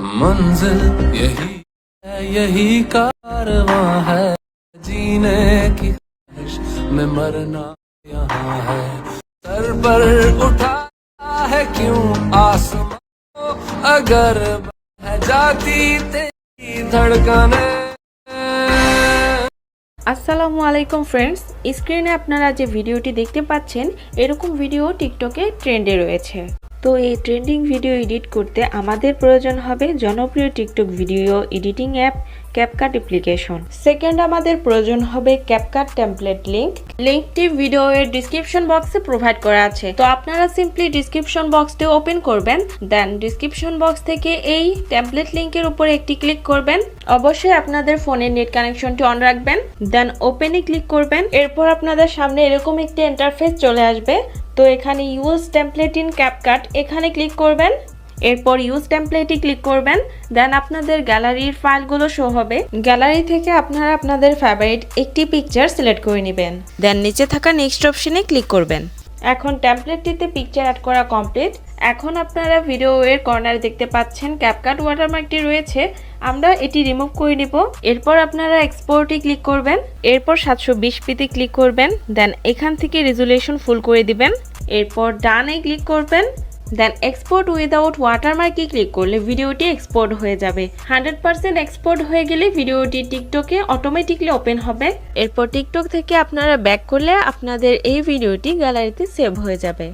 मंजिल यही है, यही कारवां है, जीने की ख्वाहिश में मरना यहाँ है, सर पर उठा है क्यों आसमां अगर बह जाती तेरी धड़कने। আসসালামু আলাইকুম ফ্রেন্ডস, স্ক্রিনে আপনারা যে ভিডিওটি দেখতে পাচ্ছেন এরকম ভিডিও টিকটকে ট্রেন্ডে রয়েছে। তো এই ট্রেন্ডিং ভিডিও এডিট করতে আমাদের প্রয়োজন হবে জনপ্রিয় TikTok video editing app CapCut application. Second আমাদের প্রয়োজন হবে ক্যাপকাট টেমপ্লেট লিঙ্কটি ভিডিওর ডিসক্রিপশন বক্সে প্রোভাইড করা আছে। তো আপনারা সিম্পলি ডিসক্রিপশন বক্সটি ওপেন করবেন, দেন ডিসক্রিপশন বক্স থেকে এই টেমপ্লেট লিঙ্কের উপরে একটি ক্লিক করবেন। অবশ্যই আপনাদের ফোনের নেট কানেকশনটি অন রাখবেন, দেন ওপেনে ক্লিক করবেন। এরপর আপনাদের সামনে এরকম একটি ইন্টারফেস চলে আসবে। তো এখানে ইউজ টেমপ্লেট ইন ক্যাপকাট এখানে ক্লিক করবেন। এরপর ইউজ টেমপ্লেটে ক্লিক করবেন, দেন আপনাদের গ্যালারির ফাইলগুলো শো হবে। গ্যালারি থেকে আপনারা আপনাদের ফেভারিট একটি পিকচার সিলেক্ট করে নেবেন, দেন নিচে থাকা নেক্সট অপশনে ক্লিক করবেন। এখন টেমপ্লেটটিতে পিকচার অ্যাড করা কমপ্লিট। এখন আপনারা ভিডিওর কর্নারে দেখতে পাচ্ছেন ক্যাপকাট ওয়াটারমার্কটি রয়েছে, আমরা এটি রিমুভ করে নিব। এরপর আপনারা এক্সপোর্টে ক্লিক করবেন, এরপর 720pতে ক্লিক করবেন, দেন এখান থেকে রেজুলেশন ফুল করে দিবেন। এরপর ডানে ক্লিক করবেন, দেন এক্সপোর্ট উইদাউট ওয়াটারমার্কে ক্লিক করলে ভিডিওটি এক্সপোর্ট হয়ে যাবে। 100% এক্সপোর্ট হয়ে গেলে ভিডিওটি টিকটকে অটোমেটিকলি ওপেন হবে। এরপর টিকটক থেকে আপনারা ব্যাক করলে আপনাদের এই ভিডিওটি গ্যালারিতে সেভ হয়ে যাবে।